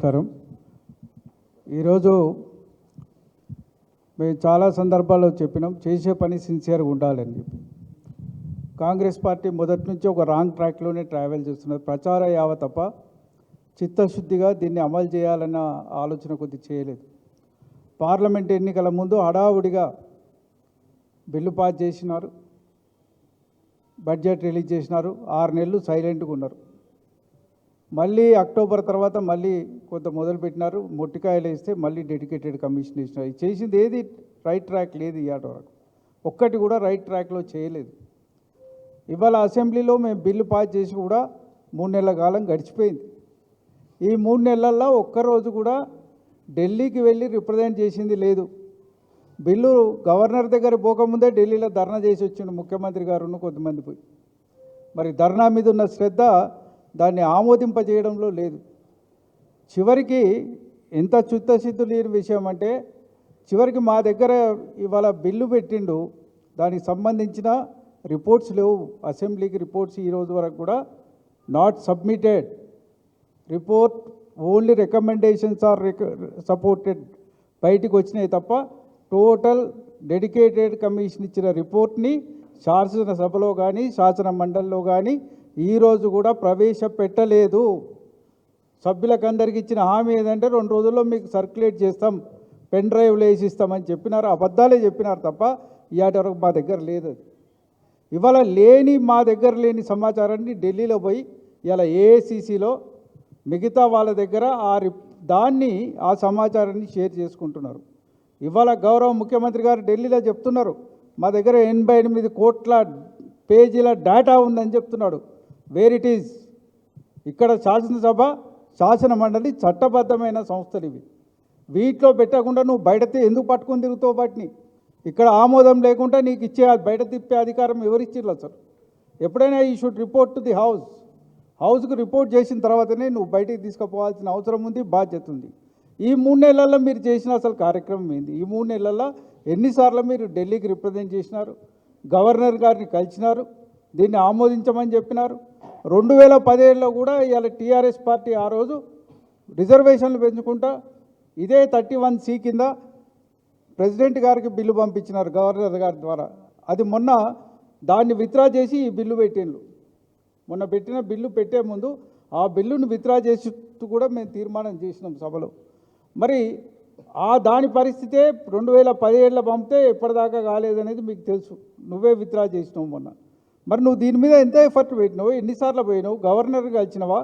నమస్కారం. ఈరోజు మేము చాలా సందర్భాల్లో చెప్పినాం, చేసే పని సిన్సియర్గా ఉండాలని చెప్పి. కాంగ్రెస్ పార్టీ మొదటి నుంచి ఒక రాంగ్ ట్రాక్లోనే ట్రావెల్ చేస్తున్నది. ప్రచార యావ తప్ప చిత్తశుద్ధిగా దీన్ని అమలు చేయాలన్న ఆలోచన కొద్ది చేయలేదు. పార్లమెంట్ ఎన్నికల ముందు హడావుడిగా బిల్లు పాస్ చేసినారు, బడ్జెట్ రిలీజ్ చేసినారు, 6 నెలలు సైలెంట్గా ఉన్నారు. మళ్ళీ అక్టోబర్ తర్వాత మళ్ళీ కొంత మొదలుపెట్టినారు, మొట్టికాయలు వేస్తే మళ్ళీ డెడికేటెడ్ కమిషన్ ఇచ్చినారు. ఇది చేసింది ఏది రైట్ ట్రాక్ లేదు, ఇవాటి వరకు ఒక్కటి కూడా రైట్ ట్రాక్లో చేయలేదు. ఇవాళ అసెంబ్లీలో మేము బిల్లు పాస్ చేసి కూడా 3 నెలల కాలం గడిచిపోయింది. ఈ 3 నెలల్లో ఒక్కరోజు కూడా ఢిల్లీకి వెళ్ళి రిప్రజెంట్ చేసింది లేదు. బిల్లు గవర్నర్ దగ్గర పోకముందే ఢిల్లీలో ధర్నా చేసి వచ్చిండు ముఖ్యమంత్రి గారును కొంతమంది పోయి. మరి ధర్నా మీద ఉన్న శ్రద్ధ దాన్ని ఆమోదింపజేయడంలో లేదు. చివరికి ఎంత చిత్తశుద్ధి లేని విషయం అంటే, చివరికి మా దగ్గర ఇవాళ బిల్లు పెట్టిండు, దానికి సంబంధించిన రిపోర్ట్స్ లేవు. అసెంబ్లీకి రిపోర్ట్స్ ఈరోజు వరకు కూడా not submitted. Report only recommendations are supported బయటికి వచ్చినాయి తప్ప టోటల్ డెడికేటెడ్ కమిషన్ ఇచ్చిన రిపోర్ట్ని శాసనసభలో కానీ శాసన మండలిలో కానీ ఈరోజు కూడా ప్రవేశపెట్టలేదు. సభ్యులకు అందరికి ఇచ్చిన హామీ ఏదంటే 2 రోజుల్లో మీకు సర్క్యులేట్ చేస్తాం, పెన్ డ్రైవ్లు వేసి ఇస్తామని చెప్పినారు. అబద్ధాలే చెప్పినారు తప్ప ఇవాటి వరకు మా దగ్గర లేదు. అది ఇవాళ మా దగ్గర లేని సమాచారాన్ని ఢిల్లీలో పోయి ఇలా ఏఐసిసిలో మిగతా వాళ్ళ దగ్గర ఆ సమాచారాన్ని షేర్ చేసుకుంటున్నారు. ఇవాళ గౌరవ ముఖ్యమంత్రి గారు ఢిల్లీలో చెప్తున్నారు, మా దగ్గర 88 కోట్ల పేజీల డేటా ఉందని చెప్తున్నాడు. Where it is. ఇక్కడ శాసనసభ శాసన మండలి చట్టబద్ధమైన సంస్థలు ఇవి. వీటిలో పెట్టకుండా నువ్వు బయట ఎందుకు పట్టుకొని తిరుగుతావు? వాటిని ఇక్కడ ఆమోదం లేకుండా నీకు ఇచ్చే బయట తిప్పే అధికారం ఎవరిచ్చిర్రు అసలు? ఎప్పుడైనా ఈ షుడ్ రిపోర్ట్ టు ది హౌస్కు రిపోర్ట్ చేసిన తర్వాతనే నువ్వు బయటికి తీసుకుపోవాల్సిన అవసరం ఉంది, బాధ్యత ఉంది. ఈ 3 నెలల్లో మీరు చేసిన అసలు కార్యక్రమం ఏంది? ఈ 3 నెలల్లో ఎన్నిసార్లు మీరు ఢిల్లీకి రిప్రజెంట్ చేసినారు? గవర్నర్ గారిని కలిసినారు, దీన్ని ఆమోదించమని చెప్పినారు. 2017లో కూడా ఇవాళ టీఆర్ఎస్ పార్టీ ఆ రోజు రిజర్వేషన్లు పెంచుకుంటా ఇదే 31C కింద ప్రెసిడెంట్ గారికి బిల్లు పంపించినారు గవర్నర్ గారి ద్వారా. అది మొన్న దాన్ని విత్డ్రా చేసి ఈ బిల్లు పెట్టిండ్రు. మొన్న పెట్టిన బిల్లు పెట్టే ముందు ఆ బిల్లును విత్డ్రా చేసి కూడా మేము తీర్మానం చేసినాం సభలో. మరి దాని పరిస్థితే 2017లో పంపితే ఎప్పటిదాకా కాలేదనేది మీకు తెలుసు. నువ్వే విత్డ్రా చేసినావు మొన్న. మరి నువ్వు దీని మీద ఎంత ఎఫర్ట్ పెట్టినావు? ఎన్నిసార్లు పోయినావు? గవర్నర్ కలిసినవా?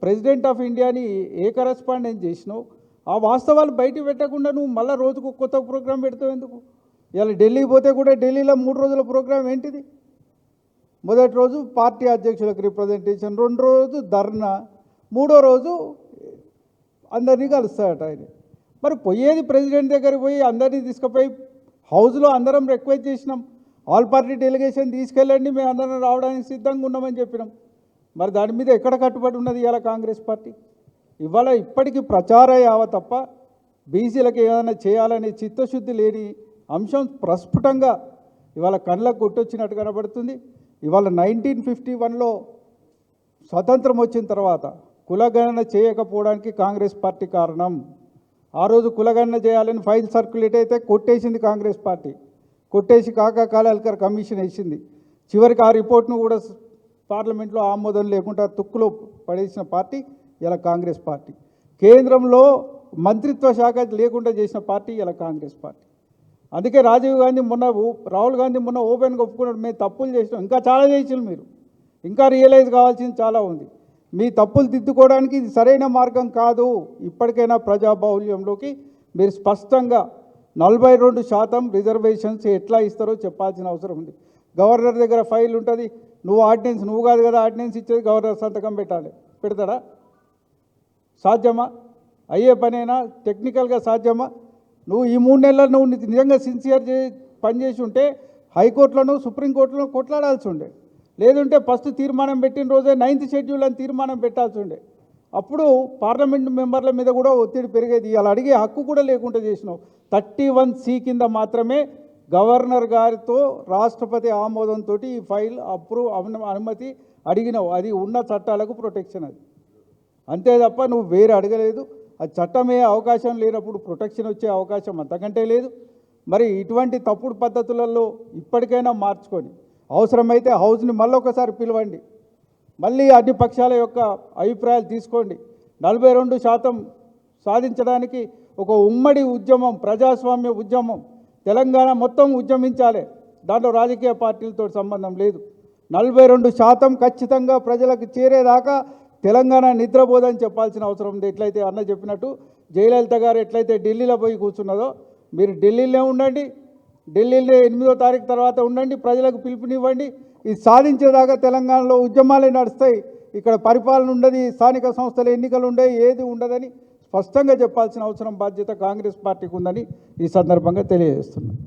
ప్రెసిడెంట్ ఆఫ్ ఇండియాని ఏ కరెస్పాండెన్స్ చేసినావు? ఆ వాస్తవాలు బయట పెట్టకుండా నువ్వు మళ్ళీ రోజుకు కొత్త ప్రోగ్రాం పెడతావు ఎందుకు? ఇలా ఢిల్లీకి పోతే కూడా ఢిల్లీలో 3 రోజుల ప్రోగ్రాం ఏంటిది? మొదటి రోజు పార్టీ అధ్యక్షులకు రిప్రజెంటేషన్, 2 రోజు ధర్నా, 3వ రోజు అందరినీ కలుస్తాడట ఆయన. మరి పోయేది ప్రెసిడెంట్ దగ్గరికి పోయి అందరినీ తీసుకుపోయి హౌస్లో అందరం రిక్వెస్ట్ చేసినాం, ఆల్ పార్టీ డెలిగేషన్ తీసుకెళ్ళండి, మేము అందరం రావడానికి సిద్ధంగా ఉన్నామని చెప్పినాం. మరి దాని మీద ఎక్కడ కట్టుబడి ఉన్నది ఇవాళ కాంగ్రెస్ పార్టీ? ఇవాళ ఇప్పటికీ ప్రచార యావ తప్ప బీసీలకు ఏదైనా చేయాలనే చిత్తశుద్ధి లేని అంశం ప్రస్ఫుటంగా ఇవాళ కళ్ళకు కొట్టొచ్చినట్టు కనబడుతుంది. ఇవాళ 1951లో స్వతంత్రం వచ్చిన తర్వాత కులగణన చేయకపోవడానికి కాంగ్రెస్ పార్టీ కారణం. ఆ రోజు కులగణన చేయాలని ఫైల్ సర్క్యులేట్ అయితే కొట్టేసింది కాంగ్రెస్ పార్టీ. కొట్టేసి కాకా కాలేల్కర్ కమిషన్ వేసింది. చివరికి ఆ రిపోర్ట్ను కూడా పార్లమెంట్లో ఆమోదం లేకుండా తుక్కులో పడేసిన పార్టీ ఇలా కాంగ్రెస్ పార్టీ. కేంద్రంలో మంత్రిత్వ శాఖ లేకుండా చేసిన పార్టీ ఇలా కాంగ్రెస్ పార్టీ. అందుకే రాహుల్ గాంధీ మొన్న ఓపెన్గా ఒప్పుకున్నాడు, మేము తప్పులు చేసినాం. ఇంకా చాలా చేసినాం, మీరు ఇంకా రియలైజ్ కావాల్సింది చాలా ఉంది. మీ తప్పులు దిద్దుకోవడానికి ఇది సరైన మార్గం కాదు. ఇప్పటికైనా ప్రజాబాహుల్యంలోకి మీరు స్పష్టంగా 42% రిజర్వేషన్స్ ఎట్లా ఇస్తారో చెప్పాల్సిన అవసరం ఉంది. గవర్నర్ దగ్గర ఫైల్ ఉంటుంది, నువ్వు కాదు కదా ఆర్డినెన్స్ ఇచ్చేది, గవర్నర్ సంతకం పెడతాడా? సాధ్యమా? అయ్యే పనేనా? టెక్నికల్గా సాధ్యమా? నువ్వు ఈ 3 నెలల్లో నువ్వు నిజంగా సిన్సియర్ పనిచేసి ఉంటే హైకోర్టులోనూ సుప్రీంకోర్టులో కొట్లాడాల్సి ఉండే. లేదంటే ఫస్ట్ తీర్మానం పెట్టిన రోజే 9th షెడ్యూల్ అని తీర్మానం పెట్టాల్సి ఉండే. అప్పుడు పార్లమెంట్ మెంబర్ల మీద కూడా ఒత్తిడి పెరిగేది. అలా అడిగే హక్కు కూడా లేకుండా చేసినావు. 31C కింద మాత్రమే గవర్నర్ గారితో రాష్ట్రపతి ఆమోదంతో ఈ ఫైల్ అనుమతి అడిగినావు. అది ఉన్న చట్టాలకు ప్రొటెక్షన్. అది అంతే తప్ప నువ్వు వేరే అడగలేదు. అది చట్టమే అవకాశం లేనప్పుడు ప్రొటెక్షన్ వచ్చే అవకాశం అంతకంటే లేదు. మరి ఇటువంటి తప్పుడు పద్ధతులలో ఇప్పటికైనా మార్చుకొని అవసరమైతే హౌస్ని మళ్ళీ ఒకసారి పిలవండి, మళ్ళీ అన్ని పక్షాల యొక్క అభిప్రాయాలు తీసుకోండి. 42% సాధించడానికి ఒక ఉమ్మడి ఉద్యమం, ప్రజాస్వామ్య ఉద్యమం, తెలంగాణ మొత్తం ఉద్యమించాలి. దాంట్లో రాజకీయ పార్టీలతో సంబంధం లేదు. 42% ఖచ్చితంగా ప్రజలకు చేరేదాకా తెలంగాణ నిద్రపోదని చెప్పాల్సిన అవసరం ఉంది. ఎట్లయితే అన్న చెప్పినట్టు జయలలిత గారు ఎట్లయితే ఢిల్లీలో పోయి కూర్చున్నదో మీరు ఢిల్లీలో ఉండండి, ఢిల్లీలో 8వ తారీఖు తర్వాత ఉండండి, ప్రజలకు పిలుపునివ్వండి. ఇది సాధించేదాకా తెలంగాణలో ఉద్యమాలే నడుస్తాయి. ఇక్కడ పరిపాలన ఉండదు, స్థానిక సంస్థల ఎన్నికలు ఉండవు, ఏది ఉండదని స్పష్టంగా చెప్పాల్సిన అవసరం, బాధ్యత కాంగ్రెస్ పార్టీకి ఉందని ఈ సందర్భంగా తెలియజేస్తున్నాను.